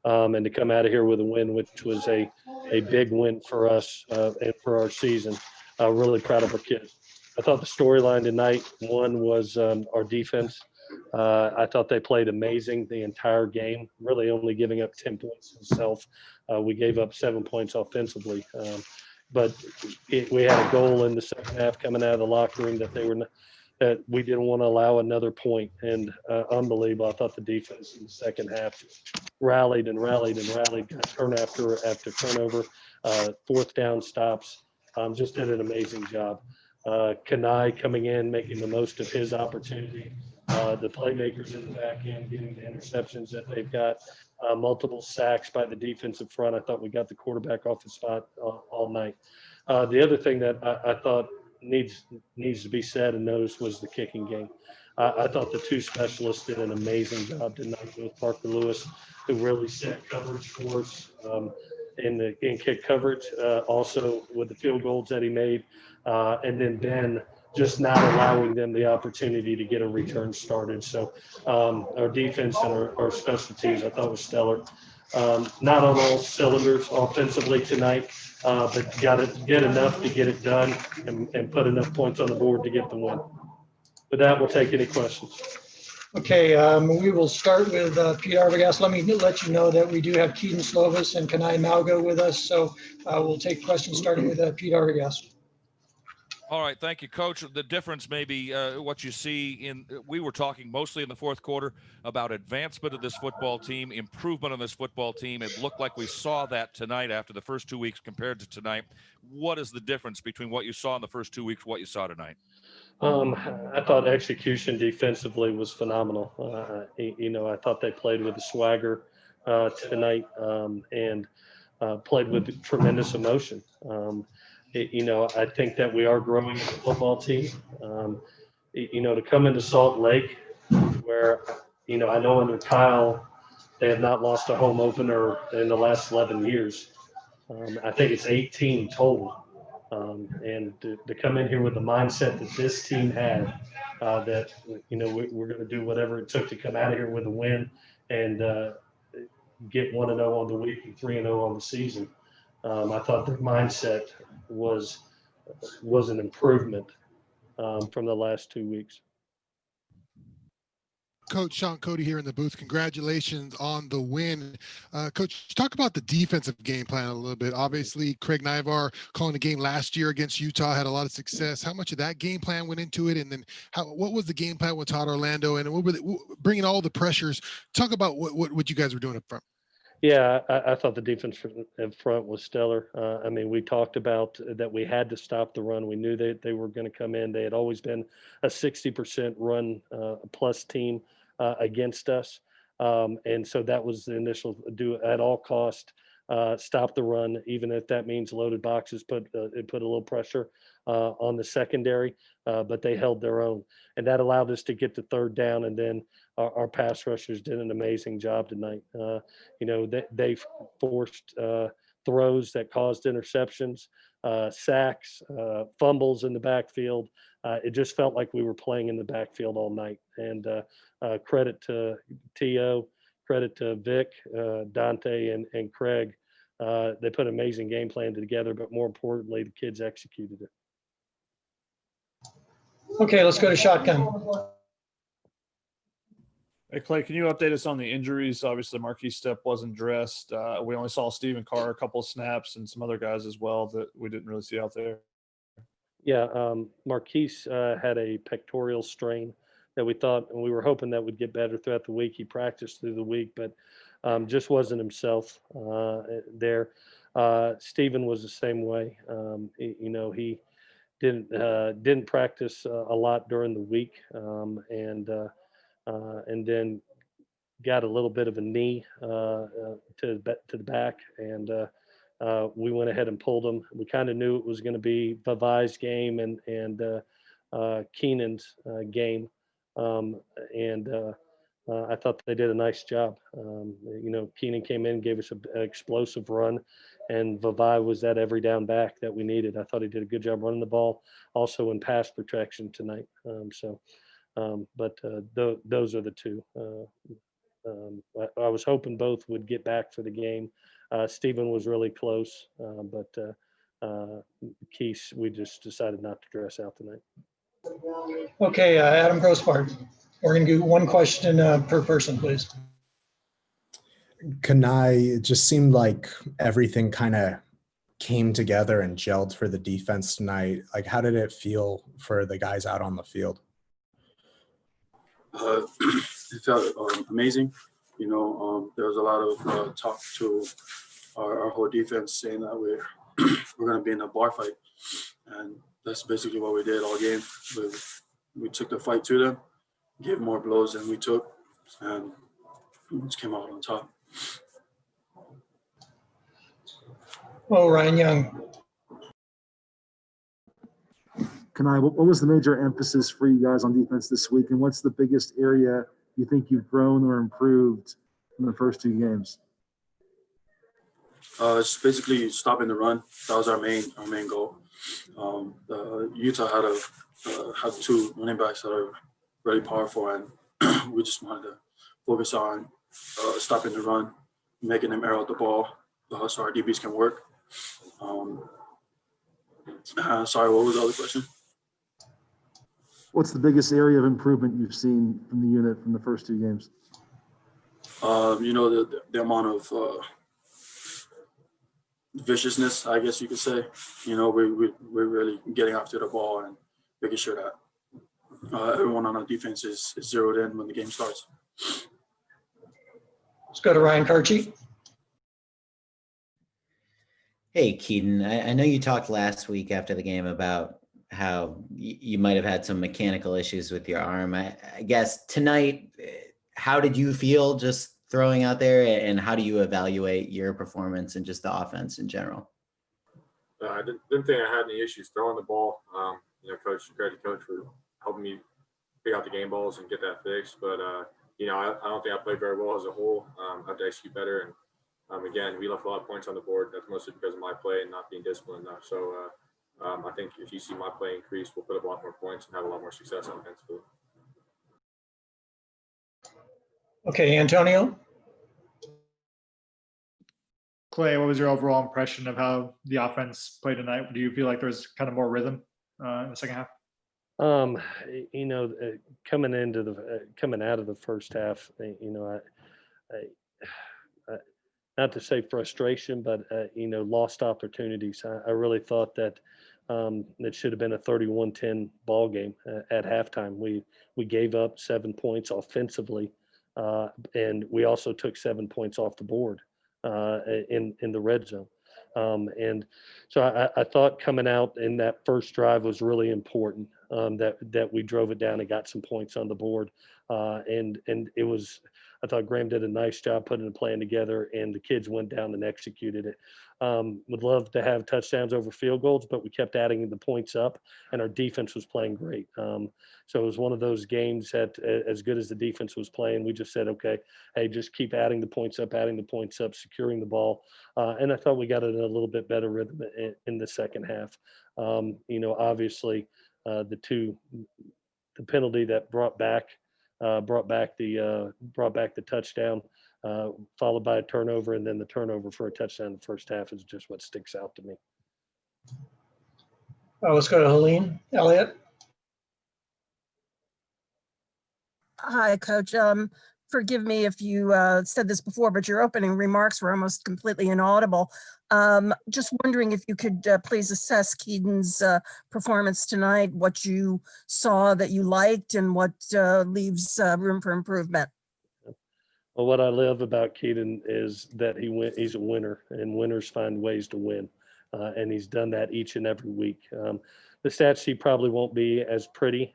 and to come out of here with a win, which was a big win for us and for our season. Really proud of our kids. I thought the storyline tonight, one was our defense. I thought they played amazing the entire game, really only giving up 10 points themselves. We gave up 7 points offensively. But we had a goal in the second half coming out of the locker room that that we didn't want to allow another point. And unbelievable. I thought the defense in the second half rallied and rallied and rallied, got turn after turnover, fourth down stops. Just did an amazing job. Kana'i coming in, making the most of his opportunity. The playmakers in the back end getting the interceptions that they've got. Multiple sacks by the defensive front. I thought we got the quarterback off the spot all night. The other thing that I thought needs to be said and noticed was the kicking game. I thought the two specialists did an amazing job tonight with Parker Lewis, who really set coverage for us in kick coverage, also with the field goals that he made, and then Ben just not allowing them the opportunity to get a return started. So our defense and our special teams, I thought, was stellar. Not on all cylinders offensively tonight, but got to get enough to get it done and put enough points on the board to get the win. With that, we'll take any questions. Okay, we will start with Pete Arbogast. Let me let you know that we do have Kedon, Slovis, and Kana'i Mauga with us. So we'll take questions starting with Pete Arbogast. All right, thank you, Coach. The difference may be what you see we were talking mostly in the fourth quarter about advancement of this football team, improvement on this football team. It looked like we saw that tonight after the first 2 weeks compared to tonight. What is the difference between what you saw in the first 2 weeks, what you saw tonight? I thought execution defensively was phenomenal. I thought they played with a swagger tonight and played with tremendous emotion. I think that we are growing as a football team. To come into Salt Lake, where, I know under Kyle, they have not lost a home opener in the last 11 years. I think it's 18 total. And to come in here with the mindset that this team had, that, we're going to do whatever it took to come out of here with a win and get 1-0 on the week and 3-0 on the season. I thought their mindset was an improvement from the last 2 weeks. Coach Sean Cody here in the booth. Congratulations on the win. Coach, talk about the defensive game plan a little bit. Obviously, Craig Nivar calling the game last year against Utah had a lot of success. How much of that game plan went into it? And then what was the game plan with Todd Orlando? And what were bringing all the pressures? Talk about what you guys were doing up front. Yeah, I thought the defense in front was stellar. We talked about that we had to stop the run. We knew that they were going to come in. They had always been a 60% run plus team against us. And so that was the initial do at all cost, stop the run, even if that means loaded boxes, put a little pressure on the secondary, but they held their own. And that allowed us to get to third down, and then our pass rushers did an amazing job tonight. They forced throws that caused interceptions, sacks, fumbles in the backfield. It just felt like we were playing in the backfield all night. And credit to T.O., credit to Vic, Dante, and Craig. They put an amazing game plan together, but more importantly, the kids executed it. Okay, let's go to shotgun. Hey, Clay, can you update us on the injuries? Obviously, Marquise Stepp wasn't dressed. We only saw Stephen Carr a couple of snaps and some other guys as well that we didn't really see out there. Yeah, Marquise had a pectoral strain that we thought, and we were hoping that would get better throughout the week. He practiced through the week, but just wasn't himself there. Stephen was the same way. He didn't practice a lot during the week, and then got a little bit of a knee to the back, and we went ahead and pulled him. We kind of knew it was going to be Vavai's game and Keenan's game, I thought they did a nice job. Keenan came in, gave us an explosive run, and Vavai was that every down back that we needed. I thought he did a good job running the ball, also in pass protection tonight. Those are the two. I was hoping both would get back for the game. Stephen was really close, but Keith, we just decided not to dress out tonight. Okay, Adam Grossbart. We're going to do one question per person, please. Kana'i, it just seemed like everything kind of came together and gelled for the defense tonight. Like, how did it feel for the guys out on the field? It felt amazing. You know, there was a lot of talk to our whole defense saying that we're going to be in a bar fight, and that's basically what we did all game. We took the fight to them, gave more blows than we took, and we just came out on top. Oh, Ryan Young. Kana'i, what was the major emphasis for you guys on defense this week, and what's the biggest area you think you've grown or improved in the first two games? It's basically stopping the run. That was our main goal. Utah had two running backs that are really powerful, and we just wanted to focus on stopping the run, making them air out the ball, so our DBs can work. Sorry, what was the other question? What's the biggest area of improvement you've seen from the unit from the first two games? You know, the amount of viciousness, I guess you could say. You know, we're really getting after the ball and making sure that everyone on our defense is zeroed in when the game starts. Let's go to Ryan Karchi. Hey, Kedon, I know you talked last week after the game about how you might have had some mechanical issues with your arm. I guess tonight, how did you feel just throwing out there, and how do you evaluate your performance and just the offense in general? I didn't think I had any issues throwing the ball. You know, credit coach for helping me pick out the game balls and get that fixed. But, you know, I don't think I played very well as a whole. I have to execute better. And again, we left a lot of points on the board. That's mostly because of my play and not being disciplined enough. So I think if you see my play increase, we'll put up a lot more points and have a lot more success offensively. Okay, Antonio. Clay, what was your overall impression of how the offense played tonight? Do you feel like there's kind of more rhythm in the second half? You know, coming out of the first half, you know, I not to say frustration, but you know, lost opportunities. I really thought that it should have been a 31-10 ball game at halftime. We gave up 7 points offensively, and we also took 7 points off the board in the red zone. And so I thought coming out in that first drive was really important, that we drove it down and got some points on the board. And it was, I thought Graham did a nice job putting a plan together, and the kids went down and executed it. Would love to have touchdowns over field goals, but we kept adding the points up, and our defense was playing great. So it was one of those games that, as good as the defense was playing, we just said, okay, hey, just keep adding the points up, securing the ball. And I thought we got it in a little bit better rhythm in the second half. You know, obviously, the penalty that brought back the touchdown, followed by a turnover, and then the turnover for a touchdown in the first half is just what sticks out to me. Let's go to Helene Elliott. Hi, Coach. Forgive me if you said this before, but your opening remarks were almost completely inaudible. Just wondering if you could please assess Kedon's performance tonight, what you saw that you liked, and what leaves room for improvement. Well, what I love about Kedon is that he's a winner, and winners find ways to win. And he's done that each and every week. The stat sheet probably won't be as pretty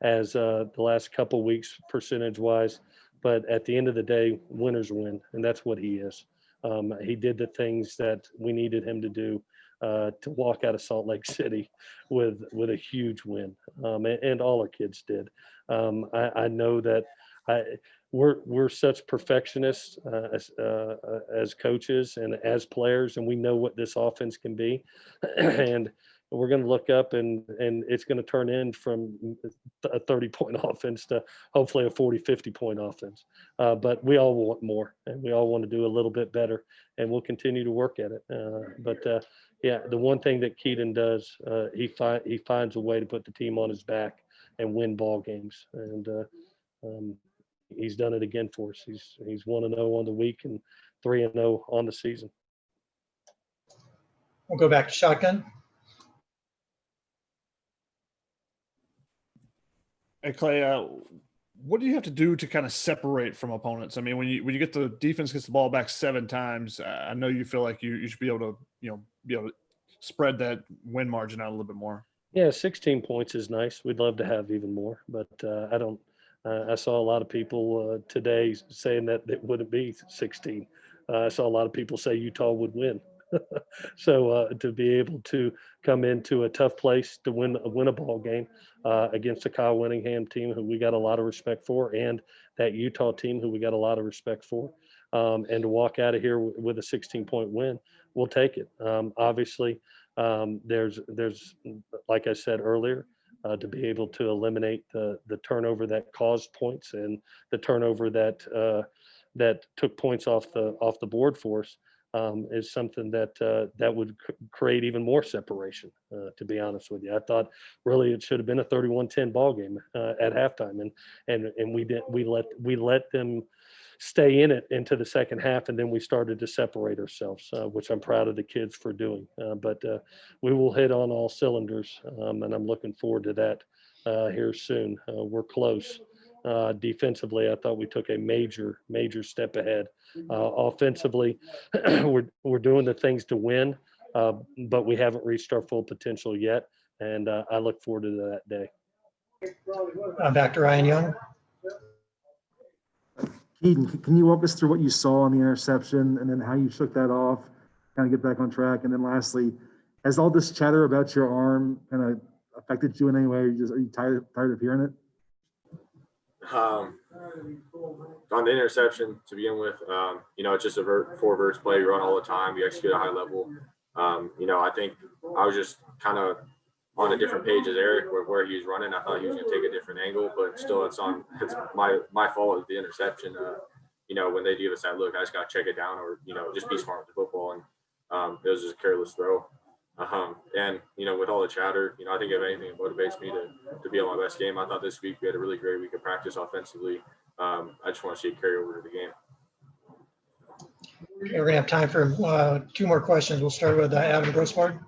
as the last couple weeks percentage-wise, but at the end of the day, winners win, and that's what he is. He did the things that we needed him to do to walk out of Salt Lake City with a huge win, and all our kids did. I know that we're such perfectionists as coaches and as players, and we know what this offense can be. And we're going to look up and it's going to turn in from a 30-point offense to hopefully a 40, 50-point offense. But we all want more, and we all want to do a little bit better, and we'll continue to work at it. Yeah, the one thing that Kedon does, he finds a way to put the team on his back and win ball games. And he's done it again for us. He's 1-0 on the week and 3-0 on the season. We'll go back to shotgun. Hey, Clay, what do you have to do to kind of separate from opponents? I mean, when you get the defense gets the ball back 7 times, I know you feel like you should be able to, be able to spread that win margin out a little bit more. Yeah, 16 points is nice. We'd love to have even more, but I don't. I saw a lot of people today saying that it wouldn't be 16. I saw a lot of people say Utah would win. So to be able to come into a tough place to win a ball game against a Kyle Winningham team who we got a lot of respect for, and that Utah team who we got a lot of respect for, and to walk out of here with a 16-point win, we'll take it. Obviously, there's like I said earlier, to be able to eliminate the turnover that caused points and the turnover that took points off the board for us. Is something that would create even more separation, to be honest with you. I thought really it should have been a 31-10 ball game at halftime, and we let them stay in it into the second half, and then we started to separate ourselves, which I'm proud of the kids for doing. But we will hit on all cylinders, and I'm looking forward to that here soon. We're close. Defensively, I thought we took a major step ahead. Offensively, we're doing the things to win, but we haven't reached our full potential yet, and I look forward to that day. Back to Ryan Young. Kedon, can you walk us through what you saw on the interception and then how you shook that off, kind of get back on track? And then lastly, has all this chatter about your arm kind of affected you in any way? Are you tired of hearing it? On the interception to begin with, it's just a 4 verts play. We run all the time. We execute at a high level. I think I was just kind of on a different page as Eric where he was running. I thought he was going to take a different angle, but still it's my fault with the interception. When they give us that look, I just got to check it down or, just be smart with the football. And it was just a careless throw. With all the chatter, I think if anything, it motivates me to be on my best game. I thought this week we had a really great week of practice offensively. I just want to see it carry over to the game. Okay, we're going to have time for 2 more questions. We'll start with Adam Grossbard.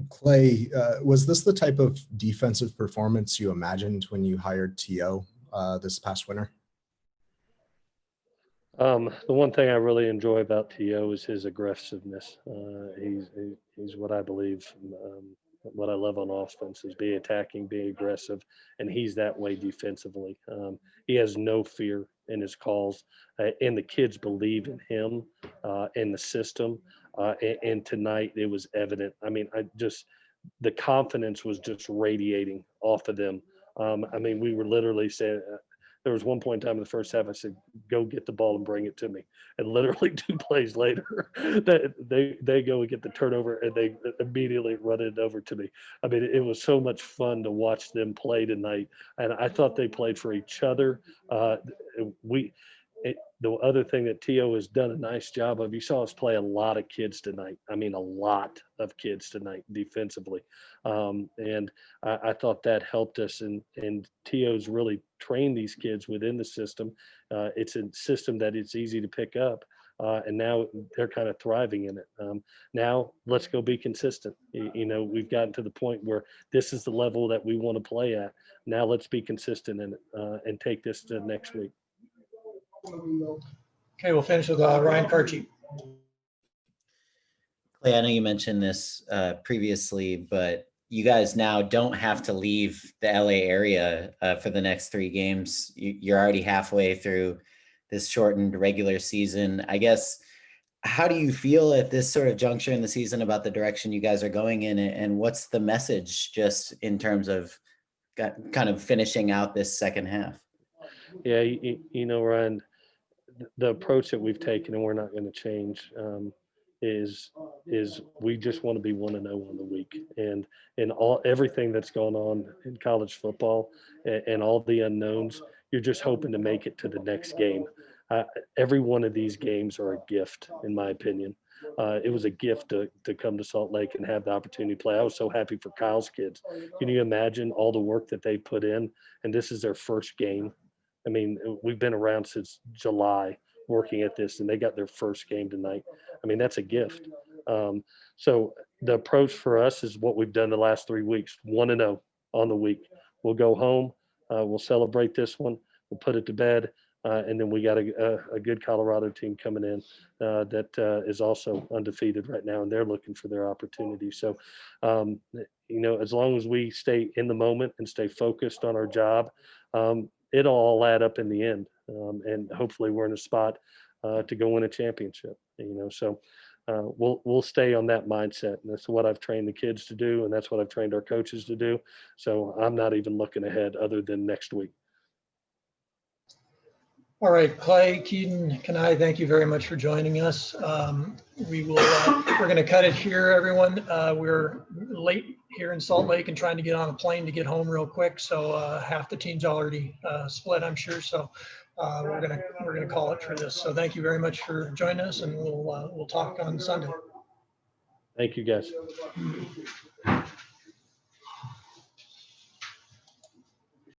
Clay, was this the type of defensive performance you imagined when you hired T.O. This past winter? The one thing I really enjoy about T.O. is his aggressiveness. He's what I believe, what I love on offense is be attacking, be aggressive, and he's that way defensively. He has no fear in his calls, and the kids believe in him and the system. And tonight it was evident. I mean, the confidence was just radiating off of them. We were literally saying, there was one point in time in the first half, I said, go get the ball and bring it to me. And literally 2 plays later, they go and get the turnover and they immediately run it over to me. It was so much fun to watch them play tonight. And I thought they played for each other. The other thing that T.O. has done a nice job of, you saw us play a lot of kids tonight. A lot of kids tonight defensively. And I thought that helped us. And T.O.'s really trained these kids within the system. It's a system that it's easy to pick up. And now they're kind of thriving in it. Now let's go be consistent. We've gotten to the point where this is the level that we want to play at. Now let's be consistent in it and take this to next week. Okay, we'll finish with Ryan Karchi. Clay, I know you mentioned this previously, but you guys now don't have to leave the LA area for the next 3 games. You're already halfway through this shortened regular season. I guess, how do you feel at this sort of juncture in the season about the direction you guys are going in, and what's the message just in terms of kind of finishing out this second half? Yeah, Ryan, the approach that we've taken, and we're not going to change, is we just want to be 1-0 on the week, and everything that's going on in college football and all the unknowns, you're just hoping to make it to the next game. Every one of these games are a gift, in my opinion. It was a gift to come to Salt Lake and have the opportunity to play. I was so happy for Kyle's kids. Can you imagine all the work that they put in? And this is their first game. I mean, we've been around since July working at this, and they got their first game tonight. I mean, that's a gift. So the approach for us is what we've done the last 3 weeks, 1-0 on the week. We'll go home. We'll celebrate this one. We'll put it to bed. And then we got a good Colorado team coming in that is also undefeated right now, and they're looking for their opportunity. So, as long as we stay in the moment and stay focused on our job, it'll all add up in the end. And hopefully we're in a spot to go win a championship, so we'll stay on that mindset. And that's what I've trained the kids to do. And that's what I've trained our coaches to do. So I'm not even looking ahead other than next week. All right, Clay, Kedon, Kana'i, thank you very much for joining us. We're going to cut it here, everyone. We're late here in Salt Lake and trying to get on a plane to get home real quick. So half the team's already split, I'm sure. So we're gonna call it for this. So thank you very much for joining us, and we'll talk on Sunday. Thank you, guys.